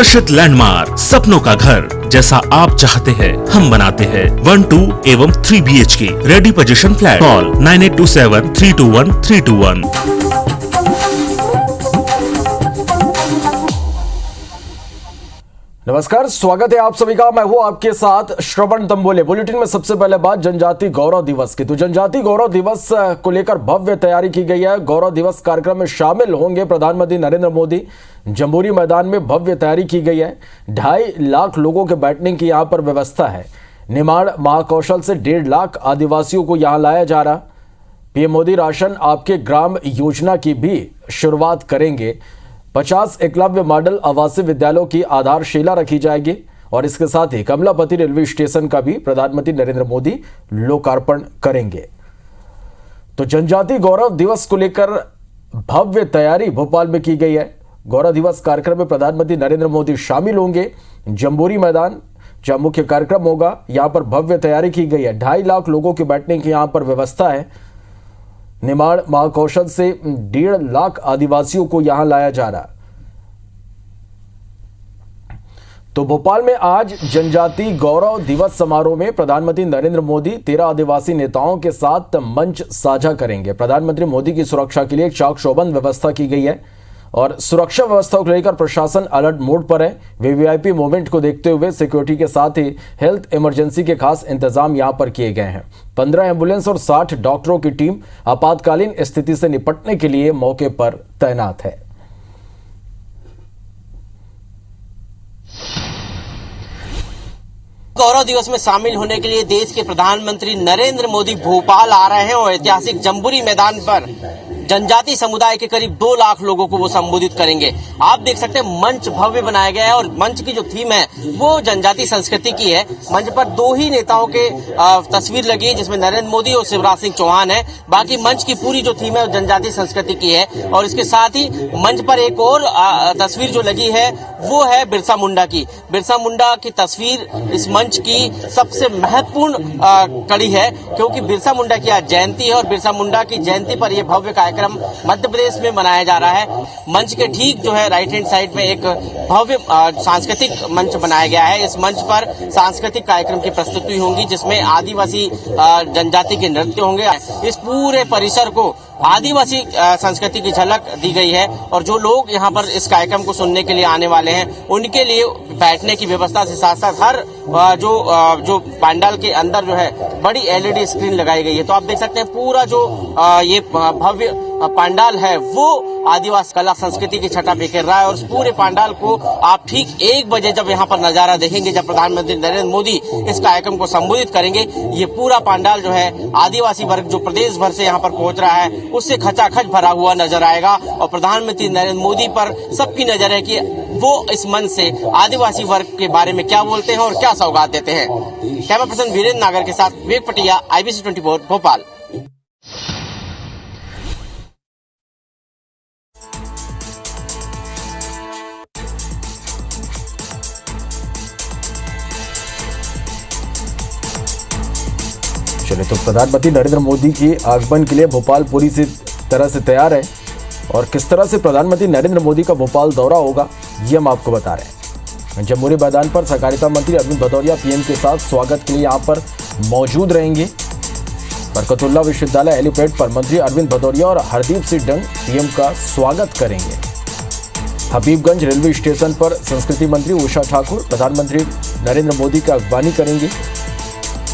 आकर्षित लैंडमार्क, सपनों का घर जैसा आप चाहते हैं हम बनाते हैं। 1, 2 एवं 3 BHK ready position flat. Call 9827321321। नमस्कार, स्वागत है आप सभी का। मैं हूं आपके साथ श्रवण तंबोले। बुलेटिन में सबसे पहले बात जनजाति गौरव दिवस की। तो जनजाति गौरव दिवस को लेकर भव्य तैयारी की गई है। गौरव दिवस कार्यक्रम में शामिल होंगे प्रधानमंत्री नरेंद्र मोदी। जम्बूरी मैदान में भव्य तैयारी की गई है। 2.5 लाख लोगों के बैठने की यहां पर व्यवस्था है। निमाड़ महाकौशल से 1.5 लाख आदिवासियों को यहां लाया जा रहा। पीएम मोदी राशन आपके ग्राम योजना की भी शुरुआत करेंगे। 50 एकलव्य मॉडल आवासीय विद्यालयों की आधारशिला रखी जाएगी और इसके साथ ही कमलापति रेलवे स्टेशन का भी प्रधानमंत्री नरेंद्र मोदी लोकार्पण करेंगे। तो जनजाति गौरव दिवस को लेकर भव्य तैयारी भोपाल में की गई है। गौरव दिवस कार्यक्रम में प्रधानमंत्री नरेंद्र मोदी शामिल होंगे। जम्बूरी मैदान जहां मुख्य कार्यक्रम होगा, यहां पर भव्य तैयारी की गई है। 2.5 लाख लोगों के बैठने की यहां पर व्यवस्था है। निमाड़ महाकौशल से 1.5 लाख आदिवासियों को यहां लाया जा रहा। तो भोपाल में आज जनजाति गौरव दिवस समारोह में प्रधानमंत्री नरेंद्र मोदी 13 आदिवासी नेताओं के साथ मंच साझा करेंगे। प्रधानमंत्री मोदी की सुरक्षा के लिए चाक चौबंद व्यवस्था की गई है और सुरक्षा व्यवस्था को लेकर प्रशासन अलर्ट मोड पर है। वीवीआईपी मूवमेंट को देखते हुए सिक्योरिटी के साथ ही हेल्थ इमरजेंसी के खास इंतजाम यहां पर किए गए हैं। 15 एम्बुलेंस और 60 डॉक्टरों की टीम आपातकालीन स्थिति से निपटने के लिए मौके पर तैनात है। गौरव दिवस में शामिल होने के लिए देश के प्रधानमंत्री नरेंद्र मोदी भोपाल आ रहे हैं और ऐतिहासिक जम्बूरी मैदान पर जनजाति समुदाय के करीब 2 लाख लोगों को वो संबोधित करेंगे। आप देख सकते हैं मंच भव्य बनाया गया है और मंच की जो थीम है वो जनजाति संस्कृति की है। मंच पर 2 ही नेताओं के तस्वीर लगी है जिसमें नरेंद्र मोदी और शिवराज सिंह चौहान है। बाकी मंच की पूरी जो थीम है वो जनजाति संस्कृति की है और इसके साथ ही मंच पर एक और तस्वीर जो लगी है वो है बिरसा मुंडा की। बिरसा मुंडा की तस्वीर इस मंच की सबसे महत्वपूर्ण कड़ी है क्योंकि बिरसा मुंडा की आज जयंती है और बिरसा मुंडा की जयंती पर यह भव्य कार्यक्रम मध्य प्रदेश में मनाया जा रहा है। मंच के ठीक जो है राइट हैंड साइड में एक भव्य सांस्कृतिक मंच बनाया गया है। इस मंच पर सांस्कृतिक कार्यक्रम की प्रस्तुति होंगी जिसमें आदिवासी जनजाति के नृत्य होंगे। इस पूरे परिसर को आदिवासी संस्कृति की झलक दी गई है और जो लोग यहाँ पर इस कार्यक्रम को सुनने के लिए आने वाले हैं उनके लिए बैठने की व्यवस्था से साथ साथ हर जो पंडाल के अंदर जो है बड़ी LED स्क्रीन लगाई गई है। तो आप देख सकते हैं पूरा जो ये भव्य पंडाल है वो आदिवासी कला संस्कृति की छटा बिखेर रहा है और उस पूरे पंडाल को आप ठीक 1 बजे जब यहाँ पर नजारा देखेंगे, जब प्रधानमंत्री नरेंद्र मोदी इस कार्यक्रम को संबोधित करेंगे, ये पूरा पंडाल जो है आदिवासी वर्ग जो प्रदेश भर से यहाँ पर पहुंच रहा है उससे खचाखच भरा हुआ नजर आएगा और प्रधानमंत्री नरेंद्र मोदी पर सबकी नजर है कि वो इस मंच से आदिवासी वर्ग के बारे में क्या बोलते हैं और क्या सौगात देते हैं। कैमरा पर्सन वीरेंद्र नागर के साथ विवेक पटिया, IBC 24 भोपाल। चलिए, तो प्रधानमंत्री नरेंद्र मोदी के आगमन के लिए भोपाल पूरी तरह से तैयार है और किस तरह से प्रधानमंत्री नरेंद्र मोदी का भोपाल दौरा होगा ये हम आपको बता रहे हैं। जम्बूरी मैदान पर सहकारिता मंत्री अरविंद भदौरिया पीएम के साथ स्वागत के लिए यहां पर मौजूद रहेंगे। बरकतुल्लाह विश्वविद्यालय हेलीपैड पर मंत्री अरविंद भदौरिया और हरदीप सिंह डंग पीएम का स्वागत करेंगे। हबीबगंज रेलवे स्टेशन पर संस्कृति मंत्री उषा ठाकुर प्रधानमंत्री नरेंद्र मोदी की अगवानी करेंगे।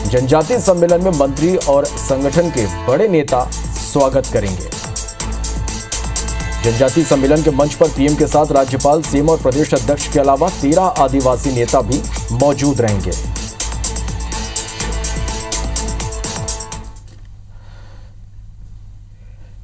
जनजातीय सम्मेलन में मंत्री और संगठन के बड़े नेता स्वागत करेंगे। जनजातीय सम्मेलन के मंच पर पीएम के साथ राज्यपाल, सीएम और प्रदेश अध्यक्ष के अलावा 13 आदिवासी नेता भी मौजूद रहेंगे।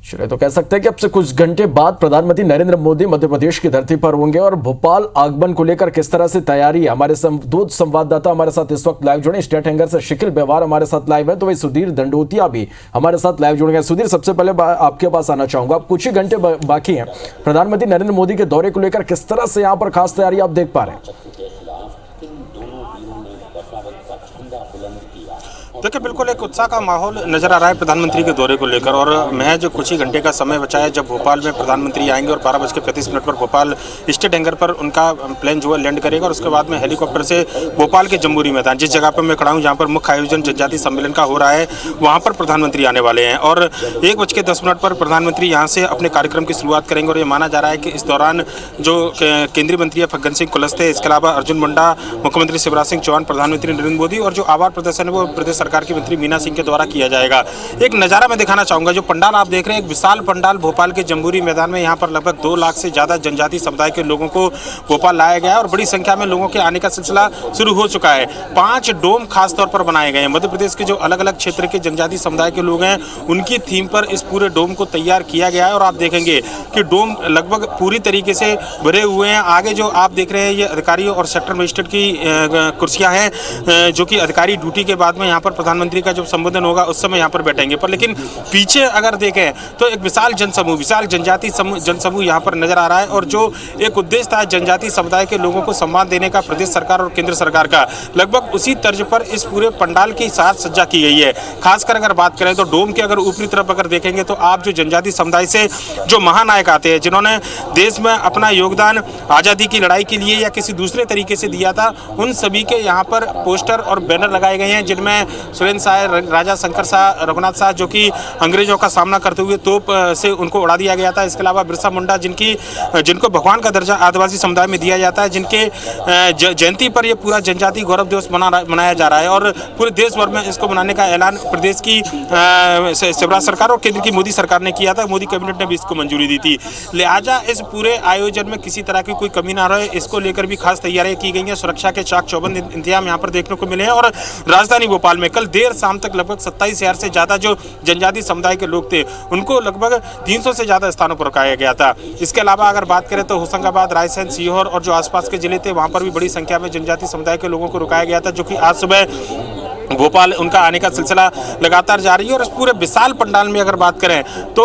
चलिए, तो कह सकते हैं कि अब से कुछ घंटे बाद प्रधानमंत्री नरेंद्र मोदी मध्य प्रदेश की धरती पर होंगे और भोपाल आगमन को लेकर किस तरह से तैयारी है, हमारे दो संवाददाता हमारे साथ इस वक्त लाइव जुड़े। स्टेट हैंगर से शिकिल व्यवहार हमारे साथ लाइव है, तो वही सुधीर दंडोतिया भी हमारे साथ लाइव जुड़ गए। सुधीर, सबसे पहले आपके पास आना चाहूंगा, अब कुछ ही घंटे बाकी हैं प्रधानमंत्री नरेंद्र मोदी के दौरे को लेकर किस तरह से यहाँ पर खास तैयारी आप देख पा रहे हैं? देखिए, बिल्कुल एक उत्साह का माहौल नजर आ रहा है प्रधानमंत्री के दौरे को लेकर। और महज कुछ ही घंटे का समय बचा है जब भोपाल में प्रधानमंत्री आएंगे और 12:35 पर भोपाल स्टेट हैंगर पर उनका प्लेन जो है लैंड करेगा। और उसके बाद में हेलीकॉप्टर से भोपाल के जम्बूरी मैदान, जिस जगह पर मैं खड़ा हूँ जहाँ पर मुख्य आयोजन जनजातीय सम्मेलन का हो रहा है, वहाँ पर प्रधानमंत्री आने वाले हैं। और 1:10 पर प्रधानमंत्री यहाँ से अपने कार्यक्रम की शुरुआत करेंगे। और ये माना जा रहा है कि इस दौरान जो केंद्रीय मंत्री है फग्गन सिंह कुलस्ते, इसके अलावा अर्जुन मुंडा, मुख्यमंत्री शिवराज सिंह चौहान, प्रधानमंत्री नरेंद्र मोदी और जो आभार प्रदर्शन है वो प्रदेश सरकार की मंत्री मीना सिंह के द्वारा किया जाएगा। एक नज़ारा मैं दिखाना चाहूँगा, जो पंडाल आप देख रहे हैं, एक विशाल पंडाल भोपाल के जम्बूरी मैदान में। यहाँ पर लगभग 2 लाख से ज़्यादा जनजातीय समुदाय के लोगों को भोपाल लाया गया है और बड़ी संख्या में लोगों के आने का सिलसिला शुरू हो चुका है। 5 डोम खास तौर पर बनाए गए हैं। मध्य प्रदेश के जो अलग अलग क्षेत्र के जनजातीय समुदाय के लोग हैं उनकी थीम पर इस पूरे डोम को तैयार किया गया है। और आप देखेंगे कि डोम लगभग पूरी तरीके से भरे हुए हैं। आगे जो आप देख रहे हैं ये अधिकारियों और सेक्टर मजिस्ट्रेट की कुर्सियां हैं, जो कि अधिकारी ड्यूटी के बाद में यहाँ पर प्रधानमंत्री का जब संबोधन होगा उस समय यहाँ पर बैठेंगे। पर लेकिन पीछे अगर देखें तो एक विशाल जनसमूह, विशाल जनजातीय जनसमूह यहाँ पर नजर आ रहा है। और जो एक उद्देश्य था जनजातीय समुदाय के लोगों को सम्मान देने का प्रदेश सरकार और केंद्र सरकार का, लगभग उसी तर्ज पर इस पूरे पंडाल की साज सज्जा की गई है। खासकर अगर बात करें तो डोम के अगर ऊपरी तरफ अगर देखेंगे तो आप जो जनजातीय समुदाय से जो महानायक आते हैं, जिन्होंने देश में अपना योगदान आज़ादी की लड़ाई के लिए या किसी दूसरे तरीके से दिया था, उन सभी के यहाँ पर पोस्टर और बैनर लगाए गए हैं, जिनमें सुरेंद्र शाह, राजा शंकर शाह, रघुनाथ शाह, जो कि अंग्रेजों का सामना करते हुए तोप से उनको उड़ा दिया गया था। इसके अलावा बिरसा मुंडा, जिनको भगवान का दर्जा आदिवासी समुदाय में दिया जाता है, जिनके जयंती पर यह पूरा जनजातीय गौरव दिवस मनाया जा रहा है। और पूरे देश भर में इसको मनाने का ऐलान प्रदेश की शिवराज सरकार और केंद्र की मोदी सरकार ने किया था। मोदी कैबिनेट ने भी इसको मंजूरी दी थी। लिहाजा इस पूरे आयोजन में किसी तरह की कोई कमी ना रहे, इसको लेकर भी खास तैयारियां की गई हैं। सुरक्षा के चाक चौबंद इंतजाम यहाँ पर देखने को मिले हैं। और राजधानी भोपाल में कल देर शाम तक लगभग 27,000 से ज़्यादा जो जनजातीय समुदाय के लोग थे उनको लगभग 300 से ज़्यादा स्थानों पर रुकाया गया था। इसके अलावा अगर बात करें तो होशंगाबाद, रायसेन, सीहोर और जो आसपास के जिले थे वहाँ पर भी बड़ी संख्या में जनजातीय समुदाय के लोगों को रुकाया गया था, जो कि आज सुबह भोपाल उनका आने का सिलसिला लगातार जारी है। और इस पूरे विशाल पंडाल में अगर बात करें तो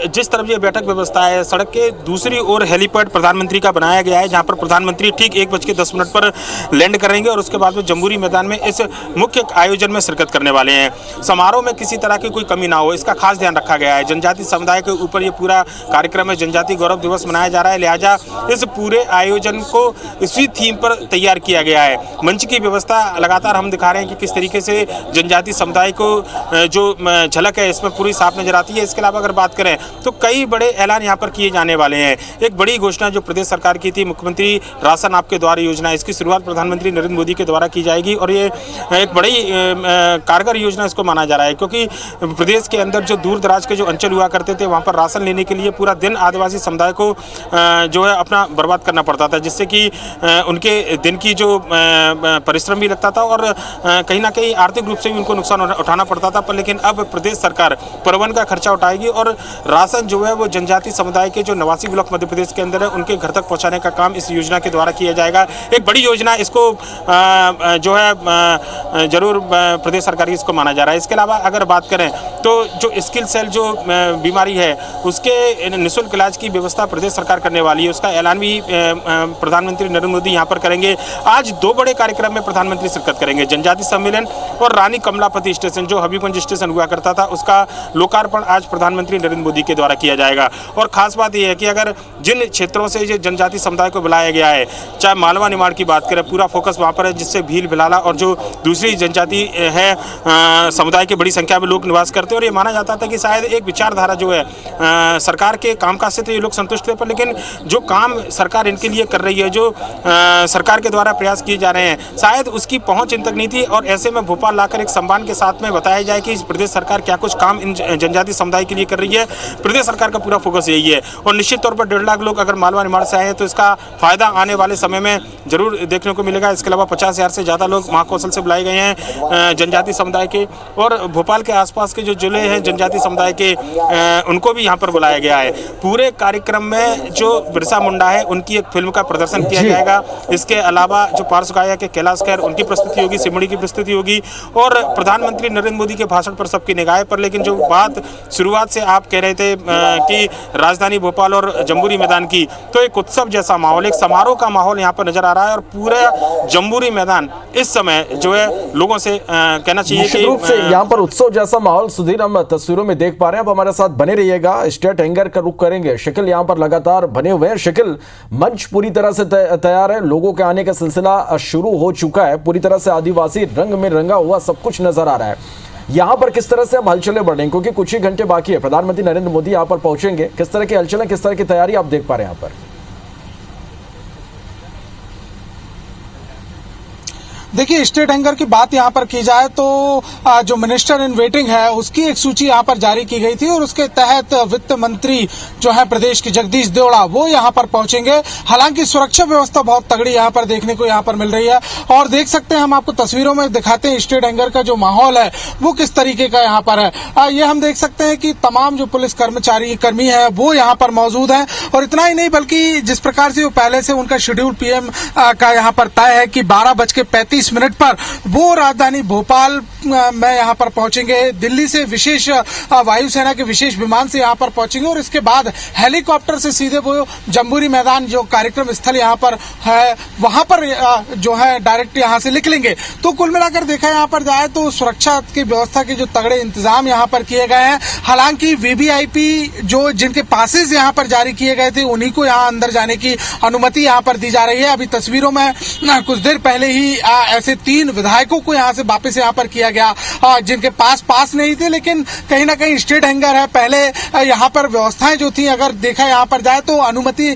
जिस तरफ ये बैठक व्यवस्था है, सड़क के दूसरी ओर हेलीपैड प्रधानमंत्री का बनाया गया है, जहां पर प्रधानमंत्री ठीक 1:10 पर लैंड करेंगे और उसके बाद में जम्बूरी मैदान में इस मुख्य आयोजन में शिरकत करने वाले हैं। समारोह में किसी तरह की कोई कमी ना हो, इसका खास ध्यान रखा गया है। जनजातीय समुदाय के ऊपर ये पूरा कार्यक्रम है, जनजातीय गौरव दिवस मनाया जा रहा है। लिहाजा इस पूरे आयोजन को इसी थीम पर तैयार किया गया है। मंच की व्यवस्था लगातार हम दिखा रहे हैं कि किस तरीके से जनजातीय समुदाय को जो झलक है इसमें पूरी साफ नजर आती है। इसके अलावा अगर बात करें तो कई बड़े ऐलान यहाँ पर किए जाने वाले हैं। एक बड़ी घोषणा जो प्रदेश सरकार की थी, मुख्यमंत्री राशन आपके द्वार योजना, इसकी शुरुआत प्रधानमंत्री नरेंद्र मोदी के द्वारा की जाएगी। और ये एक बड़ी कारगर योजना इसको माना जा रहा है, क्योंकि प्रदेश के अंदर जो दूर दराज के जो अंचल हुआ करते थे वहाँ पर राशन लेने के लिए पूरा दिन आदिवासी समुदाय को जो है अपना बर्बाद करना पड़ता था, जिससे कि उनके दिन की जो परिश्रम भी लगता था और कहीं ना कहीं आर्थिक रूप से भी उनको नुकसान उठाना पड़ता था। पर लेकिन अब प्रदेश सरकार परिवहन का खर्चा उठाएगी और राशन जो है वो जनजातीय समुदाय के जो 89 ब्लॉक मध्य प्रदेश के अंदर है उनके घर तक पहुंचाने का काम इस योजना के द्वारा किया जाएगा। एक बड़ी योजना, इसको जो है जरूर प्रदेश सरकार की इसको माना जा रहा है। इसके अलावा अगर बात करें तो जो स्किल सेल जो बीमारी है उसके निःशुल्क इलाज की व्यवस्था प्रदेश सरकार करने वाली है। उसका ऐलान भी प्रधानमंत्री नरेंद्र मोदी यहाँ पर करेंगे। आज 2 बड़े कार्यक्रम में प्रधानमंत्री शिरकत करेंगे, जनजातीय सम्मेलन और रानी कमलापति स्टेशन जो हबीबगंज स्टेशन हुआ करता था उसका लोकार्पण आज प्रधानमंत्री नरेंद्र मोदी के द्वारा किया जाएगा। और खास बात यह है कि अगर जिन क्षेत्रों से ये जनजातीय समुदाय को बुलाया गया है, चाहे मालवा निमाड़ की बात करें, पूरा फोकस वहाँ पर है, जिससे भील भिलाला और जो दूसरी जनजाति है समुदाय की बड़ी संख्या में लोग निवास करते हैं। और ये माना जाता था कि शायद एक विचारधारा जो है सरकार के कामकाज से तो ये लोग संतुष्ट थे, पर लेकिन जो काम सरकार इनके लिए कर रही है, जो सरकार के द्वारा प्रयास किए जा रहे हैं, शायद उसकी पहुँच इन तक नहीं थी। और ऐसे में भोपाल लाकर एक सम्मान के साथ में बताया जाए कि प्रदेश सरकार क्या कुछ काम इन जनजातीय समुदाय के लिए कर रही है। प्रदेश सरकार का पूरा फोकस यही है। और निश्चित तौर पर 1.5 लाख लोग अगर मालवा निमाड़ से आए हैं तो इसका फायदा आने वाले समय में जरूर देखने को मिलेगा। इसके अलावा 50,000 से ज़्यादा लोग महाकौशल से बुलाए गए हैं जनजातीय समुदाय के, और भोपाल के आसपास के जो जिले हैं जनजातीय समुदाय के उनको भी यहाँ पर बुलाया गया है। पूरे कार्यक्रम में जो बिरसा मुंडा है उनकी एक फिल्म का प्रदर्शन किया जाएगा। इसके अलावा जो पार्श्व गायक है कैलाश खेर, उनकी प्रस्तुति होगी, सिमड़ी की प्रस्तुति होगी और प्रधानमंत्री नरेंद्र मोदी के भाषण पर सबकी निगाहें पर। लेकिन जो बात शुरुआत से आप कह रहे थे कि राजधानी भोपाल और जम्बूरी मैदान की, तो एक उत्सव जैसा माहौल, एक समारोह का माहौल यहाँ पर नजर आ रहा है। और पूरा जम्बूरी मैदान इस समय जो है लोगों से कहना चाहिए निश्चित रूप से यहाँ पर उत्सव जैसा माहौल सुधीर हम तस्वीरों में देख पा रहे हैं। अब हमारे साथ बने रहिएगा, स्टेट एंकर का रुख करेंगे। शकील यहाँ पर लगातार बने हुए हैं। शकील, मंच पूरी तरह से तैयार है, लोगों के आने का सिलसिला शुरू हो चुका है, पूरी तरह से आदिवासी रंग में रंगा हुआ सब कुछ नजर आ रहा है। यहाँ पर किस तरह से अब हलचलें बढ़ रही हैं, क्योंकि कुछ ही घंटे बाकी है, प्रधानमंत्री नरेंद्र मोदी यहाँ पर पहुंचेंगे, किस तरह की हलचलें, किस तरह की तैयारी आप देख पा रहे हैं यहाँ पर? देखिए, स्टेट एंकर की बात यहाँ पर की जाए तो जो मिनिस्टर इन वेटिंग है उसकी एक सूची यहाँ पर जारी की गई थी और उसके तहत वित्त मंत्री जो है प्रदेश के जगदीश देवड़ा वो यहाँ पर पहुंचेंगे। हालांकि सुरक्षा व्यवस्था बहुत तगड़ी यहाँ पर देखने को यहाँ पर मिल रही है और देख सकते हैं, हम आपको तस्वीरों में दिखाते हैं स्टेट एंकर का जो माहौल है वो किस तरीके का यहाँ पर है। ये हम देख सकते हैं कि तमाम जो पुलिस कर्मी है वो यहाँ पर मौजूद है और इतना ही नहीं बल्कि जिस प्रकार से वो पहले से उनका शेड्यूल पीएम का यहाँ पर तय है कि 12:35 मिनट पर वो राजधानी भोपाल में यहाँ पर पहुंचेंगे। दिल्ली से विशेष वायुसेना के विशेष विमान से यहाँ पर पहुंचेंगे और इसके बाद हेलीकॉप्टर से सीधे वो जम्बूरी मैदान जो कार्यक्रम स्थल यहाँ पर है वहां पर जो है डायरेक्ट यहाँ से निकलेंगे। तो कुल मिलाकर देखा यहाँ पर जाए तो सुरक्षा की व्यवस्था के जो तगड़े इंतजाम यहाँ पर किए गए हैं। हालांकि वीवीआईपी जो जिनके पासेस यहाँ पर जारी किए गए थे उन्हीं को यहाँ अंदर जाने की अनुमति यहाँ पर दी जा रही है। अभी तस्वीरों में कुछ देर पहले ही ऐसे 3 विधायकों को यहाँ से वापस यहाँ पर किया गया जिनके पास नहीं थे, लेकिन कहीं ना कहीं स्टेट एंकर है। पहले यहाँ पर व्यवस्थाएं जो थी अगर देखा यहाँ पर जाए तो अनुमति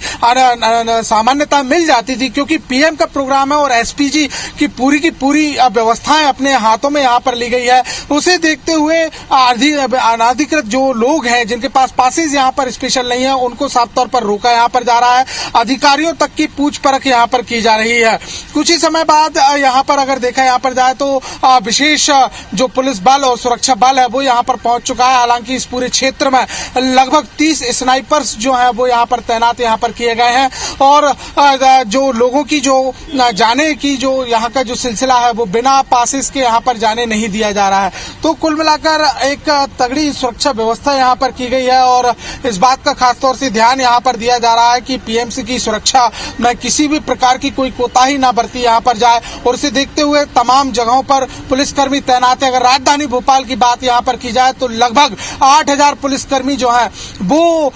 सामान्यता मिल जाती थी, क्योंकि पीएम का प्रोग्राम है और एसपीजी की पूरी व्यवस्थाएं अपने हाथों में यहाँ पर ली गई है। उसे देखते हुए अनाधिकृत जो लोग हैं जिनके पासेस यहाँ पर स्पेशल नहीं है उनको साफ तौर पर रोका यहाँ पर जा रहा है। अधिकारियों तक की पूछ परख यहाँ पर की जा रही है। कुछ ही समय बाद यहाँ पर अगर देखा यहाँ पर जाए तो विशेष जो पुलिस बल और सुरक्षा बल है वो यहाँ पर पहुंच चुका है। हालांकि इस पूरे क्षेत्र में लगभग 30 स्नाइपर्स जो हैं वो यहाँ पर तैनात यहाँ पर किए गए हैं और जो लोगों की जो जाने की जो यहाँ का जो सिलसिला है वो बिना पासेस के यहाँ पर जाने नहीं दिया जा रहा है। तो कुल मिलाकर एक तगड़ी सुरक्षा व्यवस्था यहाँ पर की गई है और इस बात का खासतौर से ध्यान यहाँ पर दिया जा रहा है कि पीएमसी की सुरक्षा में किसी भी प्रकार की कोई कोताही ना बरती यहाँ पर जाए और इसे देखते हुए तमाम जगहों पर पुलिसकर्मी तैनात है। अगर राजधानी भोपाल की बात यहाँ पर की जाए तो लगभग 8000 पुलिसकर्मी जो हैं वो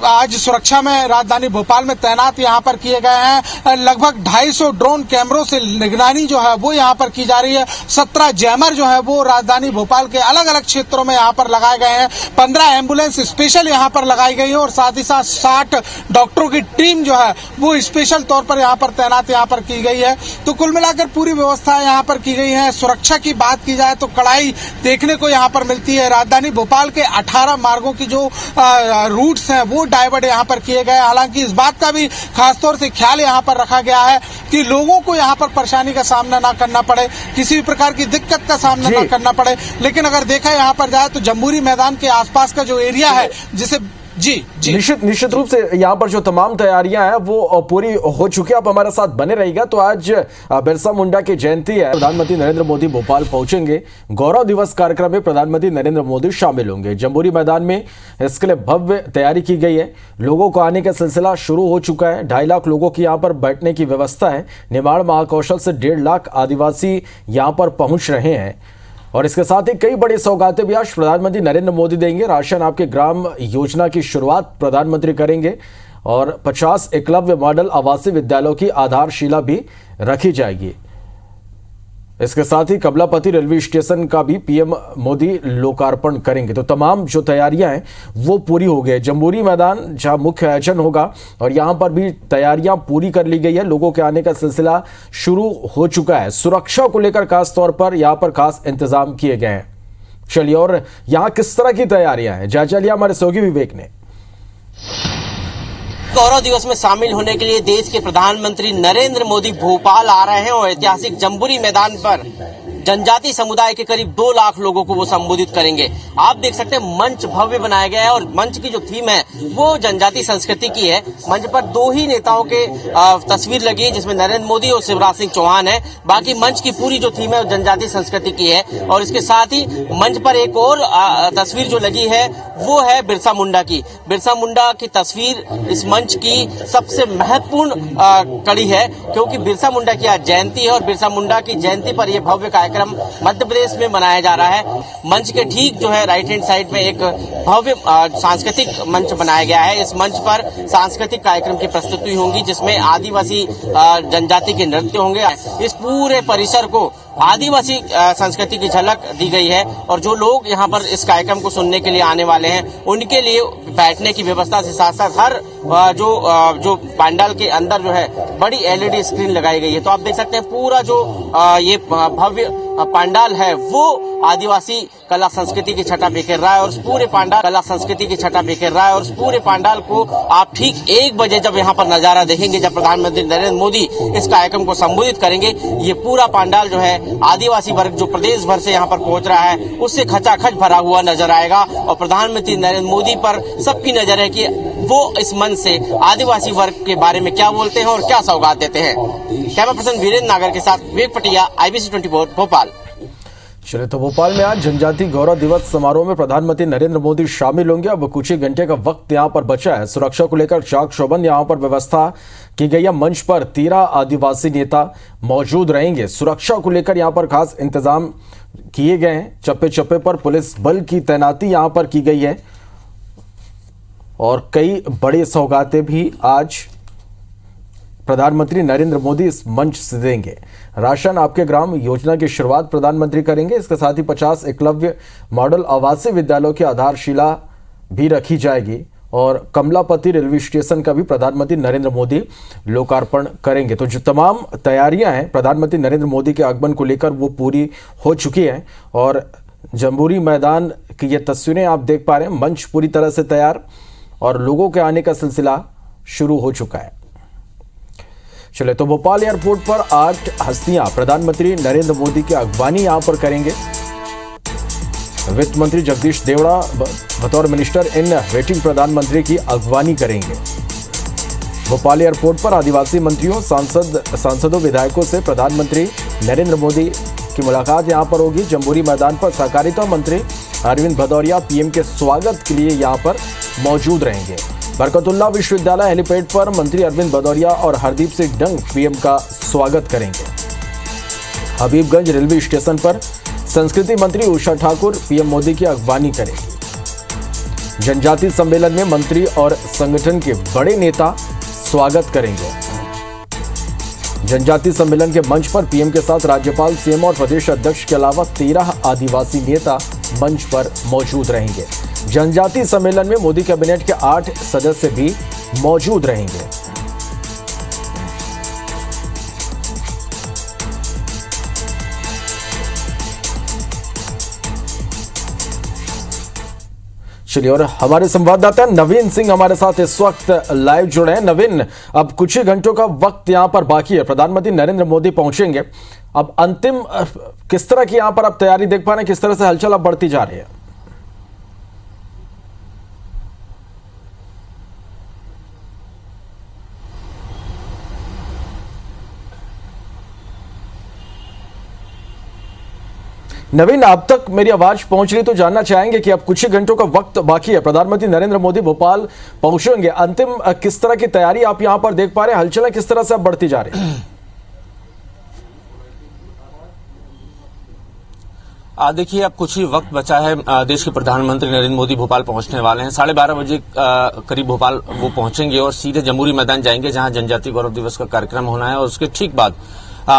आज सुरक्षा में राजधानी भोपाल में तैनात यहाँ पर किए गए हैं। लगभग 250 ड्रोन कैमरों से निगरानी जो है वो यहाँ पर की जा रही है। 17 जैमर जो है वो राजधानी भोपाल के अलग अलग क्षेत्रों में यहाँ पर लगाए गए हैं। 15 एम्बुलेंस स्पेशल यहाँ पर लगाई गई है और साथ ही साथ 60 डॉक्टरों की टीम जो है वो स्पेशल तौर पर यहाँ पर तैनात यहाँ पर की गई है। तो कुल मिलाकर पूरी व्यवस्था यहाँ पर की गई है। सुरक्षा की बात की जाए तो कड़ाई देखने को यहाँ पर मिलती है। राजधानी भोपाल के 18 मार्गों की जो रूट्स हैं वो डाइवर्ट यहाँ पर किए गए। हालांकि इस बात का भी खासतौर से ख्याल यहाँ पर रखा गया है कि लोगों को यहाँ पर परेशानी का सामना ना करना पड़े, किसी भी प्रकार की दिक्कत का सामना ना करना पड़े। लेकिन अगर देखा यहाँ पर जाए तो जम्बूरी मैदान के आसपास का जो एरिया है जिसे जी निश्चित रूप से यहाँ पर जो तमाम तैयारियां हैं वो पूरी हो चुकी है। आप हमारे साथ बने रहिएगा। तो आज बिरसा मुंडा की जयंती है, प्रधानमंत्री नरेंद्र मोदी भोपाल पहुंचेंगे। गौरव दिवस कार्यक्रम में प्रधानमंत्री नरेंद्र मोदी शामिल होंगे। जम्बूरी मैदान में इसके लिए भव्य तैयारी की गई है। लोगों को आने का सिलसिला शुरू हो चुका है। 2.5 लाख लोगों की यहाँ पर बैठने की व्यवस्था है। निमाड़ महाकौशल से 1.5 लाख आदिवासी यहाँ पर पहुंच रहे हैं और इसके साथ ही कई बड़ी सौगातें भी आज प्रधानमंत्री नरेंद्र मोदी देंगे। राशन आपके ग्राम योजना की शुरुआत प्रधानमंत्री करेंगे और 50 एकलव्य मॉडल आवासीय विद्यालयों की आधारशिला भी रखी जाएगी। इसके साथ ही कबलापति रेलवे स्टेशन का भी पीएम मोदी लोकार्पण करेंगे। तो तमाम जो तैयारियां हैं वो पूरी हो गई। जम्बूरी मैदान जहां मुख्य आयोजन होगा और यहां पर भी तैयारियां पूरी कर ली गई है। लोगों के आने का सिलसिला शुरू हो चुका है। सुरक्षा को लेकर खास तौर पर यहां पर खास इंतजाम किए गए हैं। चलिए, और यहां किस तरह की तैयारियां हैं जायजा लिया हमारे सहयोगी विवेक ने। गौरव दिवस में शामिल होने के लिए देश के प्रधानमंत्री नरेंद्र मोदी भोपाल आ रहे हैं और ऐतिहासिक जम्बूरी मैदान पर जनजाति समुदाय के करीब 2 लाख लोगों को वो संबोधित करेंगे। आप देख सकते हैं मंच भव्य बनाया गया है और मंच की जो थीम है वो जनजाति संस्कृति की है। मंच पर 2 ही नेताओं के तस्वीर लगी है जिसमें नरेंद्र मोदी और शिवराज सिंह चौहान है। बाकी मंच की पूरी जो थीम है वो जनजाति संस्कृति की है और इसके साथ ही मंच पर एक और तस्वीर जो लगी है वो है बिरसा मुंडा की। बिरसा मुंडा की तस्वीर इस मंच की सबसे महत्वपूर्ण कड़ी है क्योंकि बिरसा मुंडा की आज जयंती है और बिरसा मुंडा की जयंती पर यह भव्य कार्यक्रम मध्य प्रदेश में मनाया जा रहा है। मंच के ठीक जो है राइट हैंड साइड में एक भव्य सांस्कृतिक मंच बनाया गया है। इस मंच पर सांस्कृतिक कार्यक्रम की प्रस्तुति होंगी जिसमें आदिवासी जनजाति के नृत्य होंगे। इस पूरे परिसर को आदिवासी संस्कृति की झलक दी गई है और जो लोग यहाँ पर इस कार्यक्रम को सुनने के लिए आने वाले हैं उनके लिए बैठने की व्यवस्था से साथ साथ हर जो पंडाल के अंदर जो है बड़ी LED स्क्रीन लगाई गई है। तो आप देख सकते हैं पूरा जो ये भव्य पंडाल है वो आदिवासी कला संस्कृति की छटा बिखेर रहा है और उस पूरे पंडाल कला संस्कृति की छटा बिखेर रहा है और उस पूरे पंडाल को आप ठीक 1 बजे जब यहाँ पर नजारा देखेंगे, जब प्रधानमंत्री नरेंद्र मोदी इस कार्यक्रम को संबोधित करेंगे, ये पूरा पंडाल जो है आदिवासी वर्ग जो प्रदेश भर से यहाँ पर पहुंच रहा है उससे खचाखच भरा हुआ नजर आएगा और प्रधानमंत्री नरेंद्र मोदी पर सबकी नजर है कि वो इस मंच से आदिवासी वर्ग के बारे में क्या बोलते हैं और क्या सौगात देते हैं। कैमरा पर्सन वीरेंद्र नागर के साथ विवेक पटिया, IBC 24 भोपाल। चलिए, तो भोपाल में आज जनजाति गौरव दिवस समारोह में प्रधानमंत्री नरेंद्र मोदी शामिल होंगे। अब कुछ ही घंटे का वक्त यहां पर बचा है। सुरक्षा को लेकर चाक चौबंद यहां पर व्यवस्था की गई है। मंच पर 13 आदिवासी नेता मौजूद रहेंगे। सुरक्षा को लेकर यहां पर खास इंतजाम किए गए हैं। चप्पे चप्पे पर पुलिस बल की तैनाती यहां पर की गई है और कई बड़ी सौगातें भी आज प्रधानमंत्री नरेंद्र मोदी इस मंच से देंगे। राशन आपके ग्राम योजना की शुरुआत प्रधानमंत्री करेंगे। इसके साथ ही 50 एकलव्य मॉडल आवासीय विद्यालयों की आधारशिला भी रखी जाएगी और कमलापति रेलवे स्टेशन का भी प्रधानमंत्री नरेंद्र मोदी लोकार्पण करेंगे। तो जो तमाम तैयारियां हैं प्रधानमंत्री नरेंद्र मोदी के आगमन को लेकर वो पूरी हो चुकी हैं और जम्बूरी मैदान की ये तस्वीरें आप देख पा रहे हैं। मंच पूरी तरह से तैयार और लोगों के आने का सिलसिला शुरू हो चुका है। चले, तो भोपाल एयरपोर्ट पर 8 हस्तियां प्रधानमंत्री नरेंद्र मोदी की अगवानी यहां पर करेंगे। वित्त मंत्री जगदीश देवड़ा बतौर मिनिस्टर इन वेटिंग प्रधानमंत्री की अगवानी करेंगे। भोपाल एयरपोर्ट पर आदिवासी मंत्रियों, सांसदों, विधायकों से प्रधानमंत्री नरेंद्र मोदी की मुलाकात यहां पर होगी। जम्बूरी मैदान पर सहकारिता मंत्री अरविंद भदौरिया पीएम के स्वागत के लिए यहां पर मौजूद रहेंगे। बरकतुल्लाह विश्वविद्यालय हेलीपैड पर मंत्री अरविंद भदौरिया और हरदीप सिंह डंग पीएम का स्वागत करेंगे। हबीबगंज रेलवे स्टेशन पर संस्कृति मंत्री उषा ठाकुर पीएम मोदी की अगवानी करेंगे। जनजाति सम्मेलन में मंत्री और संगठन के बड़े नेता स्वागत करेंगे। जनजाति सम्मेलन के मंच पर पीएम के साथ राज्यपाल, सीएम और प्रदेश अध्यक्ष के अलावा 13 आदिवासी नेता मंच पर मौजूद रहेंगे। जनजाति सम्मेलन में मोदी कैबिनेट के 8 सदस्य भी मौजूद रहेंगे। चलिए, और हमारे संवाददाता नवीन सिंह हमारे साथ इस वक्त लाइव जुड़े हैं। नवीन, अब कुछ ही घंटों का वक्त यहां पर बाकी है, प्रधानमंत्री नरेंद्र मोदी पहुंचेंगे। अब अंतिम किस तरह की यहां पर आप तैयारी देख पा रहे हैं, किस तरह से हलचल अब बढ़ती जा रही है? नवीन, अब तक मेरी आवाज पहुंच रही तो जानना चाहेंगे कि अब कुछ ही घंटों का वक्त बाकी है, प्रधानमंत्री नरेंद्र मोदी भोपाल पहुंचेंगे। अंतिम किस तरह की तैयारी आप यहां पर देख पा रहे हैं, हलचलें किस तरह से अब बढ़ती जा रही हैं? देखिए, अब कुछ ही वक्त बचा है। देश के प्रधानमंत्री नरेंद्र मोदी भोपाल पहुंचने वाले हैं। 12:30 बजे करीब भोपाल वो पहुंचेंगे और सीधे जम्बूरी मैदान जाएंगे जहां जनजाति गौरव दिवस का कार्यक्रम होना है और उसके ठीक बाद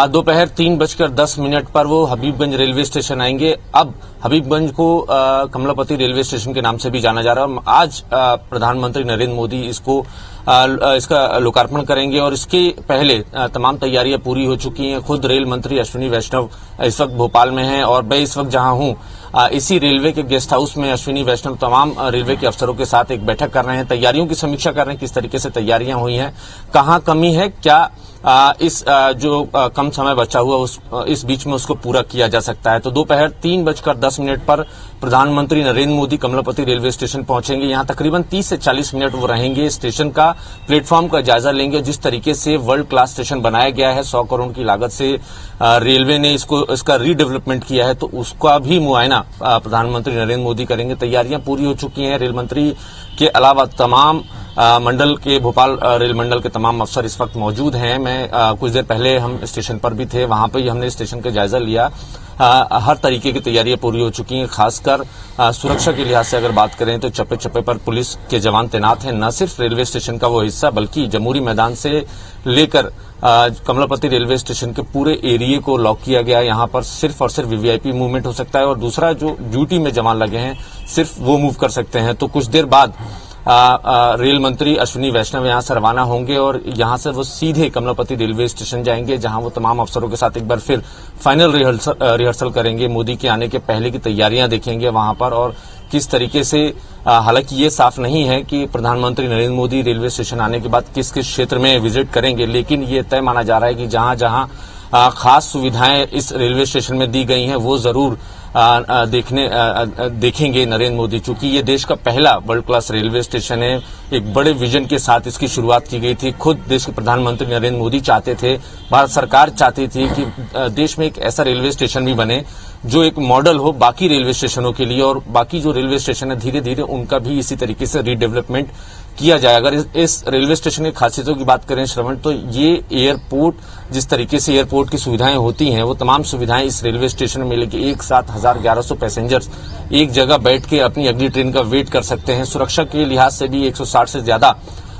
दोपहर 3:10 पर वो हबीबगंज रेलवे स्टेशन आएंगे। अब हबीबगंज को कमलापति रेलवे स्टेशन के नाम से भी जाना जा रहा है। आज प्रधानमंत्री नरेंद्र मोदी इसका लोकार्पण करेंगे और इसके पहले तमाम तैयारियां पूरी हो चुकी हैं। खुद रेल मंत्री अश्विनी वैष्णव इस वक्त भोपाल में हैं और मैं इस वक्त जहां हूं इसी रेलवे के गेस्ट हाउस में अश्विनी वैष्णव तमाम रेलवे के अफसरों के साथ एक बैठक कर रहे हैं, तैयारियों की समीक्षा कर रहे हैं, किस तरीके से तैयारियां हुई हैं, कहां कमी है, क्या जो कम समय बचा हुआ इस बीच में उसको पूरा किया जा सकता है। तो दोपहर 3:10 पर प्रधानमंत्री नरेंद्र मोदी कमलापति रेलवे स्टेशन पहुंचेंगे। यहां तकरीबन 30 से 40 मिनट वो रहेंगे, स्टेशन का प्लेटफॉर्म का जायजा लेंगे। जिस तरीके से वर्ल्ड क्लास स्टेशन बनाया गया है, 100 करोड़ की लागत से रेलवे ने इसका रीडेवलपमेंट किया है, तो उसका भी मुआयना प्रधानमंत्री नरेंद्र मोदी करेंगे। तैयारियां पूरी हो चुकी हैं। रेल मंत्री के अलावा तमाम मंडल के भोपाल रेल मंडल के तमाम अफसर इस वक्त मौजूद हैं। मैं कुछ देर पहले हम स्टेशन पर भी थे, वहां पर ही हमने स्टेशन का जायजा लिया। हर तरीके की तैयारियां पूरी हो चुकी हैं। खासकर सुरक्षा के लिहाज से अगर बात करें तो चप्पे चप्पे पर पुलिस के जवान तैनात हैं। न सिर्फ रेलवे स्टेशन का वो हिस्सा बल्कि जमहूरी मैदान से लेकर कमलापति रेलवे स्टेशन के पूरे एरिया को लॉक किया गया है। यहाँ पर सिर्फ और सिर्फ वीवीआईपी मूवमेंट हो सकता है और दूसरा जो ड्यूटी में जवान लगे हैं सिर्फ वो मूव कर सकते हैं। तो कुछ देर बाद रेल मंत्री अश्विनी वैष्णव यहां से रवाना होंगे और यहां से वो सीधे कमलापति रेलवे स्टेशन जाएंगे, जहां वो तमाम अफसरों के साथ एक बार फिर फाइनल रिहर्सल करेंगे। मोदी के आने के पहले की तैयारियां देखेंगे वहां पर और किस तरीके से हालांकि ये साफ नहीं है कि प्रधानमंत्री नरेंद्र मोदी रेलवे स्टेशन आने के बाद किस किस क्षेत्र में विजिट करेंगे, लेकिन ये तय माना जा रहा है कि जहां जहां खास सुविधाएं इस रेलवे स्टेशन में दी गई हैं वो जरूर देखेंगे नरेंद्र मोदी। चूंकि ये देश का पहला वर्ल्ड क्लास रेलवे स्टेशन है, एक बड़े विजन के साथ इसकी शुरुआत की गई थी। खुद देश के प्रधानमंत्री नरेंद्र मोदी चाहते थे, भारत सरकार चाहती थी कि देश में एक ऐसा रेलवे स्टेशन भी बने जो एक मॉडल हो बाकी रेलवे स्टेशनों के लिए और बाकी जो रेलवे स्टेशन है धीरे धीरे उनका भी इसी तरीके से रीडेवलपमेंट किया जाए। अगर इस रेलवे स्टेशन की खासियतों की बात करें श्रवण, तो ये एयरपोर्ट जिस तरीके से एयरपोर्ट की सुविधाएं होती हैं वो तमाम सुविधाएं इस रेलवे स्टेशन में मिलेगी। एक साथ 1100 पैसेंजर्स एक जगह बैठ के अपनी अगली ट्रेन का वेट कर सकते हैं। सुरक्षा के लिहाज से भी 160 से ज्यादा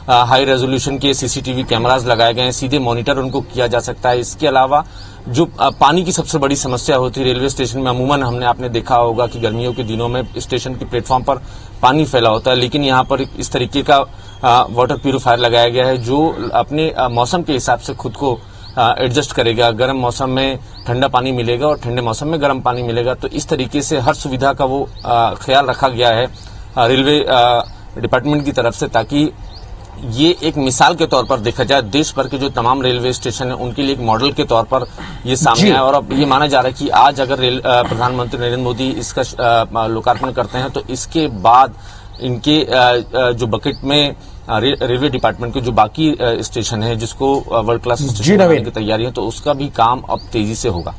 हाई रेजोल्यूशन के सीसीटीवी कैमरास लगाए गए हैं, सीधे मॉनिटर उनको किया जा सकता है। इसके अलावा जो पानी की सबसे बड़ी समस्या होती है रेलवे स्टेशन में, अमूमन आपने देखा होगा कि गर्मियों के दिनों में स्टेशन के प्लेटफॉर्म पर पानी फैला होता है, लेकिन यहाँ पर इस तरीके का वाटर प्यूरिफायर लगाया गया है जो अपने मौसम के हिसाब से खुद को एडजस्ट करेगा। गर्म मौसम में ठंडा पानी मिलेगा और ठंडे मौसम में गर्म पानी मिलेगा। तो इस तरीके से हर सुविधा का वो ख्याल रखा गया है रेलवे डिपार्टमेंट की तरफ से, ताकि ये एक मिसाल के तौर पर देखा जाए। देश भर के जो तमाम रेलवे स्टेशन है उनके लिए एक मॉडल के तौर पर ये सामने आया और अब ये माना जा रहा है कि आज अगर प्रधानमंत्री नरेंद्र मोदी इसका लोकार्पण करते हैं तो इसके बाद इनके जो बकेट में रेलवे डिपार्टमेंट के जो बाकी स्टेशन है जिसको वर्ल्ड क्लास स्टेशन बनाने की तैयारी है तो उसका भी काम अब तेजी से होगा।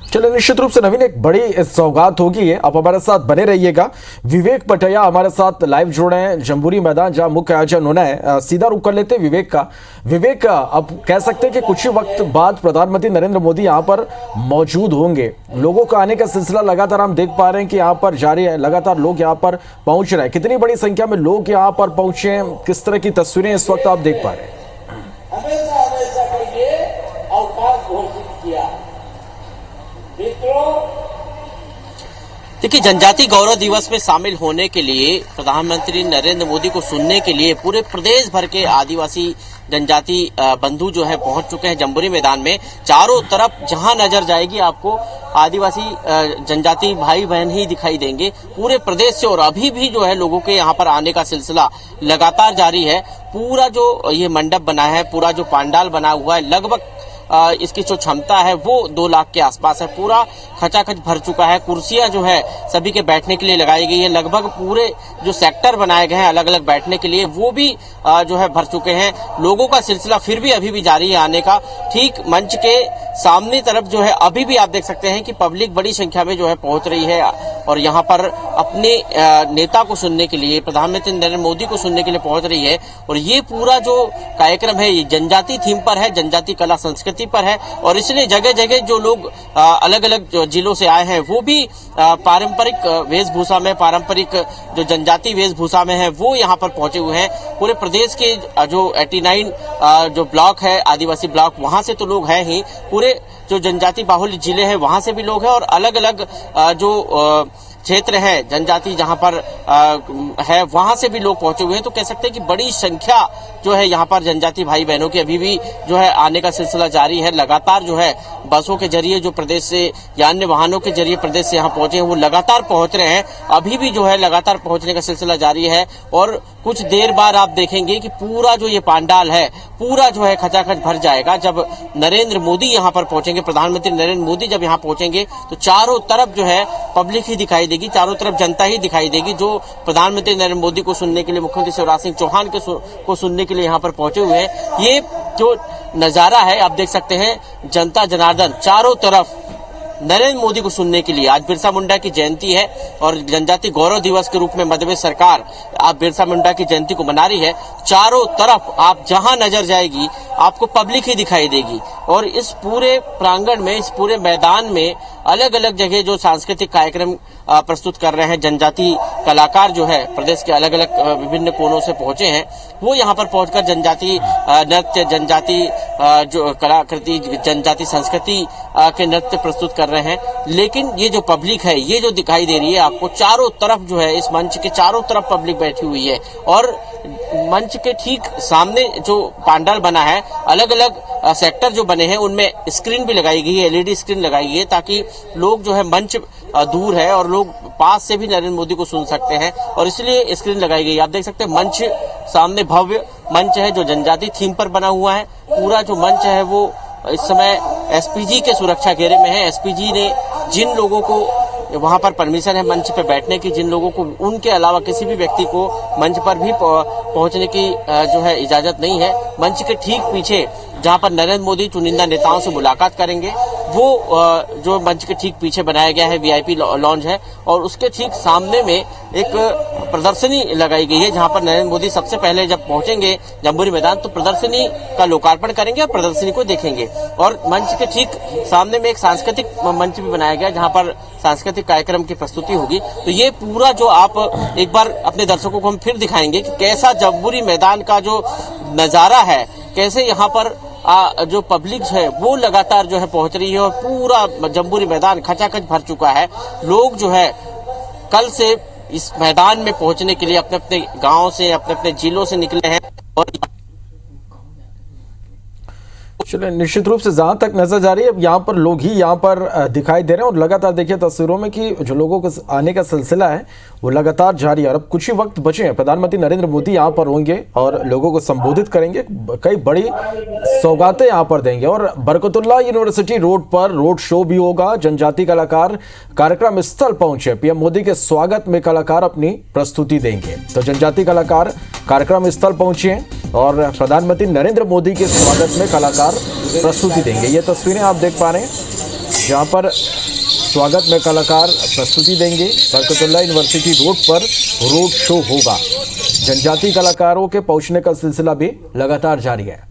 चलिए, निश्चित रूप से नवीन एक बड़ी सौगात होगी है। आप हमारे साथ बने रहिएगा। विवेक पटैया हमारे साथ लाइव जुड़े हैं जम्बूरी मैदान जहां मुख्य आयोजन होना है। सीधा रुख कर लेते हैं विवेक का। विवेक, अब कह सकते हैं कि कुछ ही वक्त बाद प्रधानमंत्री नरेंद्र मोदी यहां पर मौजूद होंगे। लोगों का आने का सिलसिला लगातार हम देख पा रहे हैं कि यहां पर जारी है, लगातार लोग यहां पर पहुंच रहे हैं। कितनी बड़ी संख्या में लोग यहां पर पहुंचे हैं, किस तरह की तस्वीरें इस वक्त आप देख पा रहे हैं? देखिए, जनजाति गौरव दिवस में शामिल होने के लिए प्रधानमंत्री नरेंद्र मोदी को सुनने के लिए पूरे प्रदेश भर के आदिवासी जनजाति बंधु जो है पहुंच चुके हैं जम्बूरी मैदान में। चारों तरफ जहां नजर जाएगी आपको आदिवासी जनजाति भाई बहन ही दिखाई देंगे पूरे प्रदेश से। और अभी भी जो है लोगों के यहाँ पर आने का सिलसिला लगातार जारी है। पूरा जो ये मंडप बना है, पूरा जो पंडाल बना हुआ है, लगभग इसकी जो क्षमता है वो 2 लाख के आसपास है। पूरा खचाखच भर चुका है। कुर्सियां जो है सभी के बैठने के लिए लगाई गई है। लगभग पूरे जो सेक्टर बनाए गए हैं अलग अलग बैठने के लिए वो भी जो है भर चुके हैं। लोगों का सिलसिला फिर भी अभी भी जारी है आने का। ठीक मंच के सामने तरफ जो है अभी भी आप देख सकते हैं कि पब्लिक बड़ी संख्या में जो है पहुंच रही है और यहाँ पर अपने नेता को सुनने के लिए, प्रधानमंत्री नरेंद्र मोदी को सुनने के लिए पहुंच रही है। और ये पूरा जो कार्यक्रम है ये जनजाति थीम पर है, जनजाति कला संस्कृति पर है और इसलिए जगह जगह जो लोग अलग अलग जिलों से आए हैं वो भी पारंपरिक वेशभूषा में, पारंपरिक जो जनजाति वेशभूषा में है वो यहाँ पर पहुंचे हुए हैं। पूरे प्रदेश के जो 89 जो ब्लॉक है आदिवासी ब्लॉक, वहां से तो लोग हैं ही, पूरे जो जनजाति बाहुल्य जिले हैं वहां से भी लोग हैं और अलग अलग जो क्षेत्र है जनजाति जहां पर है वहां से भी लोग पहुंचे हुए हैं। तो कह सकते हैं कि बड़ी संख्या जो है यहाँ पर जनजाति भाई बहनों की अभी भी जो है आने का सिलसिला जारी है। लगातार जो है बसों के जरिए जो प्रदेश से या अन्य वाहनों के जरिए प्रदेश से यहाँ पहुंचे हैं वो लगातार पहुंच रहे हैं। अभी भी जो है लगातार पहुंचने का सिलसिला जारी है और कुछ देर बाद आप देखेंगे कि पूरा जो ये पांडाल है पूरा जो है खचाखच भर जाएगा। जब नरेंद्र मोदी यहाँ पर पहुंचेंगे, प्रधानमंत्री नरेंद्र मोदी जब यहाँ पहुंचेंगे तो चारों तरफ जो है पब्लिक ही दिखाई देगी, चारों तरफ जनता ही दिखाई देगी जो प्रधानमंत्री नरेंद्र मोदी को सुनने के लिए, मुख्यमंत्री शिवराज सिंह चौहान को सुनने के लिए यहाँ पर पहुंचे हुए हैं। ये जो नजारा है आप देख सकते हैं, जनता जनार्दन चारों तरफ नरेंद्र मोदी को सुनने के लिए। आज बिरसा मुंडा की जयंती है और जनजाति गौरव दिवस के रूप में मध्य प्रदेश सरकार आप बिरसा मुंडा की जयंती को मना रही है। चारों तरफ आप जहां नजर जाएगी आपको पब्लिक ही दिखाई देगी और इस पूरे प्रांगण में, इस पूरे मैदान में अलग अलग जगह जो सांस्कृतिक कार्यक्रम प्रस्तुत कर रहे हैं जनजाति कलाकार जो है प्रदेश के अलग अलग विभिन्न कोनों से पहुंचे हैं, वो यहाँ पर पहुंचकर जनजाति नृत्य, जनजाति जो कलाकृति, जनजाति संस्कृति के नृत्य प्रस्तुत कर रहे हैं। लेकिन ये जो पब्लिक है, ये जो दिखाई दे रही है आपको चारों तरफ जो है, इस मंच के चारों तरफ पब्लिक बैठी हुई है और मंच के ठीक सामने जो पांडाल बना है, अलग अलग सेक्टर जो बने हैं उनमें स्क्रीन भी लगाई गई है, एलईडी स्क्रीन लगाई गई है ताकि लोग जो है, मंच दूर है और लोग पास से भी नरेंद्र मोदी को सुन सकते हैं और इसलिए स्क्रीन लगाई गई। आप देख सकते हैं मंच सामने भव्य मंच है जो जनजाति थीम पर बना हुआ है। पूरा जो मंच है वो इस समय एसपीजी के सुरक्षा घेरे में है। एसपीजी ने जिन लोगों को वहां पर परमिशन है मंच पे बैठने की, जिन लोगों को, उनके अलावा किसी भी व्यक्ति को मंच पर भी पहुंचने की जो है इजाजत नहीं है। मंच के ठीक पीछे जहां पर नरेंद्र मोदी चुनिंदा नेताओं से मुलाकात करेंगे, वो जो मंच के ठीक पीछे बनाया गया है वीआईपी लॉन्ज है और उसके ठीक सामने में एक प्रदर्शनी लगाई गई है जहां पर नरेंद्र मोदी सबसे पहले जब पहुंचेंगे जम्बूरी मैदान तो प्रदर्शनी का लोकार्पण करेंगे और प्रदर्शनी को देखेंगे। और मंच के ठीक सामने में एक सांस्कृतिक मंच भी बनाया गया जहां पर सांस्कृतिक कार्यक्रम की प्रस्तुति होगी। तो ये पूरा जो आप एक बार अपने दर्शकों को हम फिर दिखाएंगे कि कैसा जम्बूरी मैदान का जो नजारा है, कैसे यहाँ पर जो पब्लिक है वो लगातार जो है पहुंच रही है और पूरा जम्बूरी मैदान खचाखच भर चुका है। लोग जो है कल से इस मैदान में पहुंचने के लिए अपने अपने गांव से, अपने अपने जिलों से निकले हैं और चलिए, निश्चित रूप से जहां तक नजर जा रही है, अब यहाँ पर लोग ही यहाँ पर दिखाई दे रहे हैं और लगातार देखिए तस्वीरों में कि जो लोगों के आने का सिलसिला है वो लगातार जारी है। और अब कुछ ही वक्त बचे हैं, प्रधानमंत्री नरेंद्र मोदी यहाँ पर होंगे और लोगों को संबोधित करेंगे, कई बड़ी सौगातें यहाँ पर देंगे और बरकतुल्लाह यूनिवर्सिटी रोड पर रोड शो भी होगा। जनजाति कलाकार कार्यक्रम स्थल पहुंचे, पीएम मोदी के स्वागत में कलाकार अपनी प्रस्तुति देंगे। तो जनजाति कलाकार कार्यक्रम स्थल पहुंचे और प्रधानमंत्री नरेंद्र मोदी के स्वागत में कलाकार प्रस्तुति देंगे। ये तस्वीरें आप देख पा रहे हैं जहां पर स्वागत में कलाकार प्रस्तुति देंगे। बरकतुल्लाह यूनिवर्सिटी रोड पर रोड शो होगा। जनजाति कलाकारों के पहुंचने का सिलसिला भी लगातार जारी है।